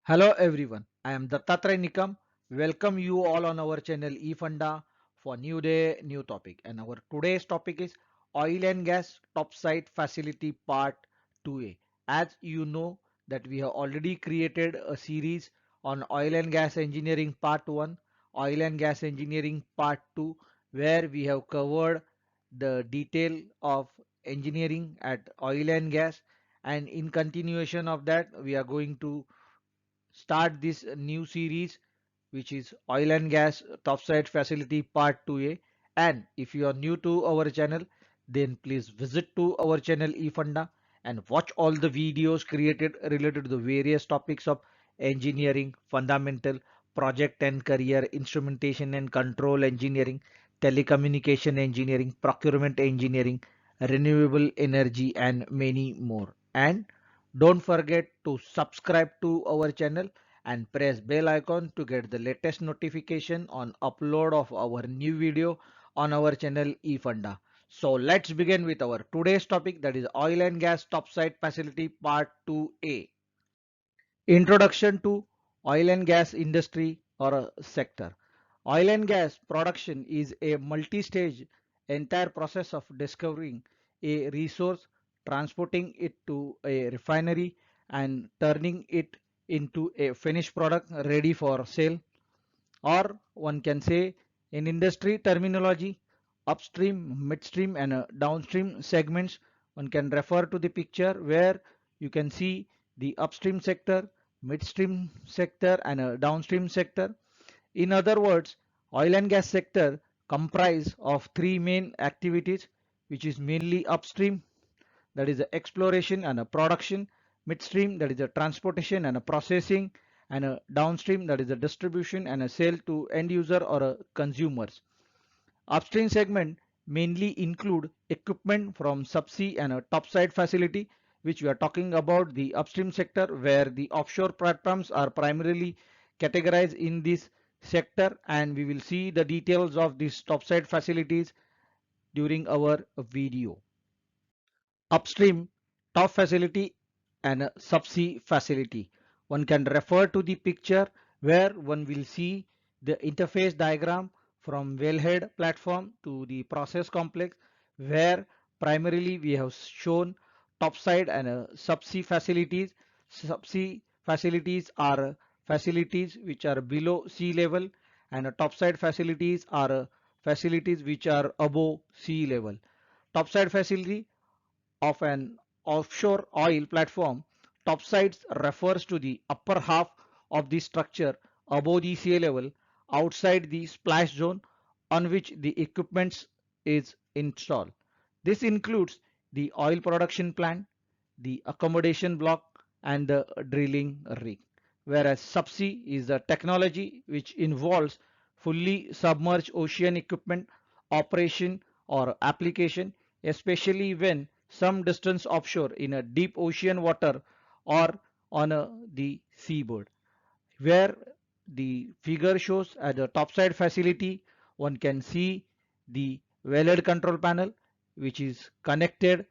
Hello everyone, I am Dattatray Nikam. Welcome you all on our channel eFunda for new day, new topic. And our today's topic is oil and gas topside facility part 2A. As you know that we have already created a series on oil and gas engineering part 1, oil and gas engineering part 2, where we have covered the detail of engineering at oil and gas. And in continuation of that, we are going to start this new series which is oil and gas topside facility part 2A. And if you are new to our channel, then please visit to our channel eFunda and watch all the videos created related to the various topics of engineering, fundamental, project and career, instrumentation and control engineering, telecommunication engineering, procurement engineering, renewable energy and many more. And don't forget to subscribe to our channel and press bell icon to get the latest notification on upload of our new video on our channel eFunda. So let's begin with our today's topic, that is oil and gas topside facility part 2A. Introduction to oil and gas industry or a sector. Oil and gas production is a multi-stage entire process of discovering a resource, transporting it to a refinery and turning it into a finished product ready for sale. Or one can say in industry terminology, upstream, midstream and downstream segments. One can refer to the picture where you can see the upstream sector, midstream sector and a downstream sector. In other words, oil and gas sector comprise of three main activities, which is mainly upstream, that is the exploration and a production, midstream, that is the transportation and a processing, and a downstream, that is the distribution and a sale to end user or consumers. Upstream segment mainly include equipment from subsea and a topside facility, which we are talking about the upstream sector, where the offshore platforms are primarily categorized in this sector, and we will see the details of these topside facilities during our video. Upstream, top facility and a subsea facility. One can refer to the picture where one will see the interface diagram from wellhead platform to the process complex, where primarily we have shown topside and subsea facilities. Subsea facilities are facilities which are below sea level, and topside facilities are facilities which are above sea level. Topside facility of an offshore oil platform, topsides refers to the upper half of the structure above the sea level outside the splash zone on which the equipment is installed. This includes the oil production plant, the accommodation block and the drilling rig. Whereas subsea is the technology which involves fully submerged ocean equipment operation or application, especially when some distance offshore in a deep ocean water or on the seaboard. Where the figure shows at the topside facility, one can see the wellhead control panel which is connected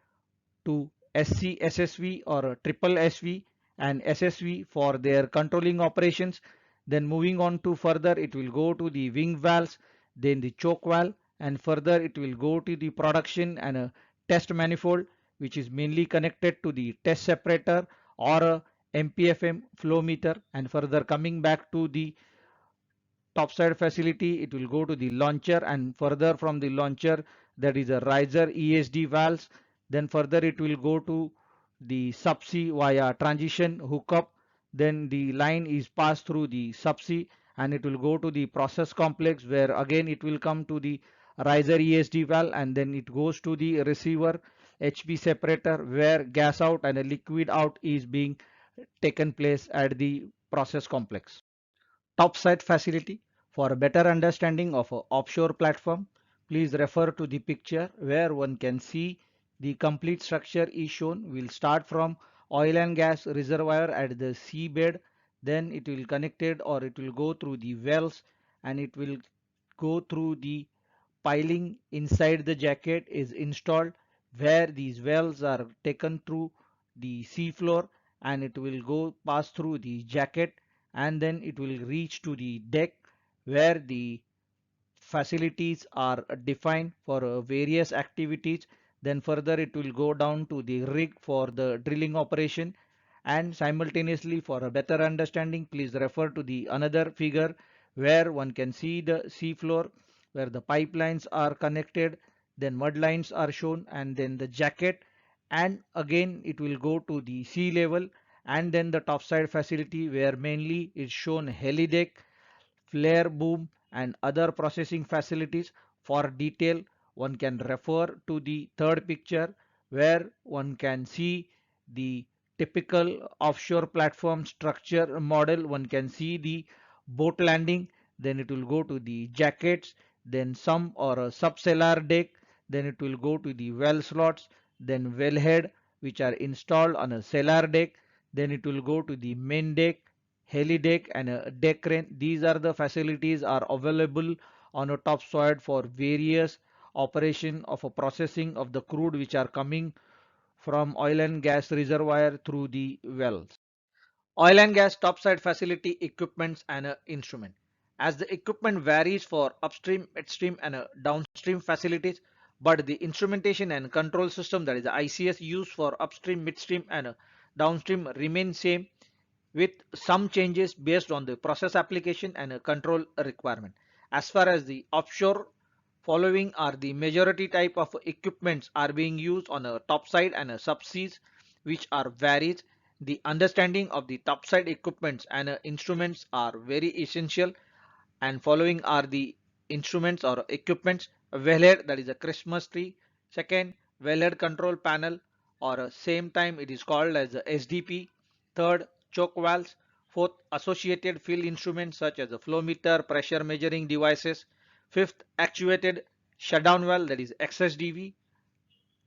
to SC SSV or triple SV and SSV for their controlling operations. Then moving on to further, it will go to the wing valves, then the choke valve, and further it will go to the production and a test manifold, which is mainly connected to the test separator or a MPFM flow meter. And further coming back to the topside facility, it will go to the launcher, and further from the launcher that is a riser ESD valves. Then further it will go to the subsea via transition hookup. Then the line is passed through the subsea and it will go to the process complex, where again it will come to the riser ESD valve, and then it goes to the receiver HP separator, where gas out and a liquid out is being taken place at the process complex. Topside facility. For a better understanding of an offshore platform, please refer to the picture where one can see the complete structure is shown. We'll start from oil and gas reservoir at the seabed, then it will connected or it will go through the wells, and it will go through the piling inside the jacket is installed, where these wells are taken through the sea floor, and it will go pass through the jacket, and then it will reach to the deck where the facilities are defined for various activities. Then further it will go down to the rig for the drilling operation. And simultaneously, for a better understanding, please refer to the another figure where one can see the sea floor where the pipelines are connected, then mud lines are shown, and then the jacket, and again it will go to the sea level, and then the topside facility where mainly is shown helideck, flare boom, and other processing facilities. For detail, one can refer to the third picture where one can see the typical offshore platform structure model. One can see the boat landing, then it will go to the jackets, then some or a subcellar deck, then it will go to the well slots, then wellhead which are installed on a cellar deck, then it will go to the main deck, heli deck, and a deck crane. These are the facilities are available on a topside for various operation of a processing of the crude which are coming from oil and gas reservoir through the wells. Oil and gas topside facility equipments and instrument. As the equipment varies for upstream, midstream, and downstream facilities, but the instrumentation and control system, that is the ICS, used for upstream, midstream, and downstream remain same, with some changes based on the process application and control requirement. As far as the offshore, following are the majority type of equipments are being used on a topside and a subseas, which are varies. The understanding of the topside equipments and instruments are very essential, and following are the instruments or equipments: wellhead, that is a Christmas tree; second, wellhead control panel, or same time it is called as a SDP; third, choke valves; fourth, associated field instruments such as a flow meter, pressure measuring devices; fifth, actuated shutdown valve, that is XSDV;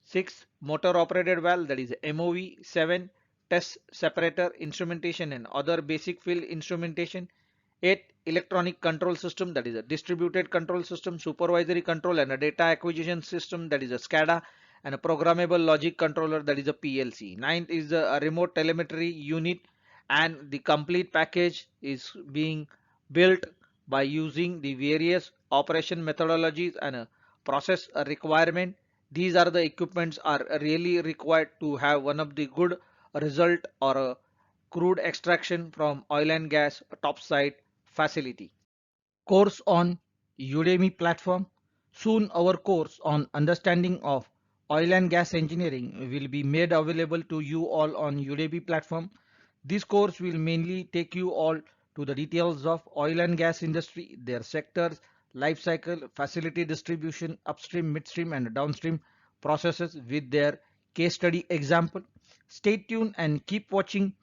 6. Motor operated valve, that is MOV. 7. Test separator instrumentation and other basic field instrumentation. 8. Electronic control system, that is a distributed control system, supervisory control, and a data acquisition system, that is a SCADA, and a programmable logic controller, that is a PLC. 9th is a remote telemetry unit, and the complete package is being built by using the various operation methodologies and process requirement. These are the equipments are really required to have one of the good result or a crude extraction from oil and gas topside facility. Course on Udemy platform. Soon our course on understanding of oil and gas engineering will be made available to you all on Udemy platform. This course will mainly take you all to the details of oil and gas industry, their sectors, life cycle, facility distribution, upstream, midstream, and downstream processes with their case study example. Stay tuned and keep watching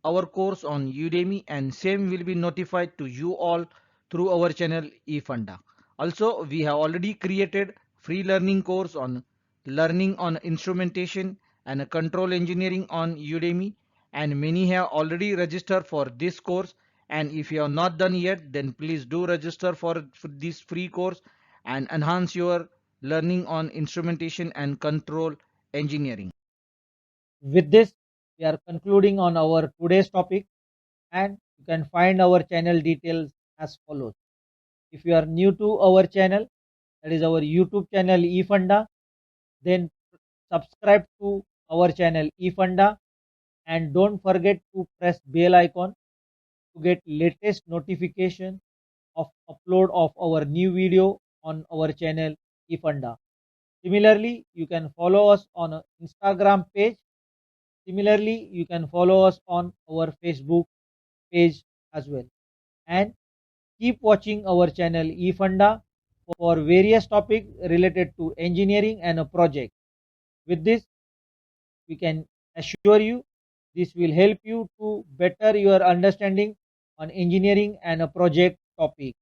our course on Udemy, and same will be notified to you all through our channel eFunda. Also, we have already created free learning course on learning on instrumentation and control engineering on Udemy, and many have already registered for this course. And if you have not done yet, then please do register for this free course and enhance your learning on instrumentation and control engineering. With this, we are concluding on our today's topic, and you can find our channel details as follows. If you are new to our channel, that is our YouTube channel eFunda, then subscribe to our channel eFunda, and don't forget to press bell icon to get latest notification of upload of our new video on our channel eFunda. Similarly, you can follow us on a Instagram page. Similarly, you can follow us on our Facebook page as well. And keep watching our channel eFunda for various topics related to engineering and a project. With this, we can assure you this will help you to better your understanding on engineering and a project topic.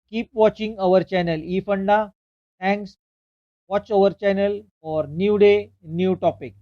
Keep watching our channel eFunda. Thanks. Watch our channel for new day, new topic.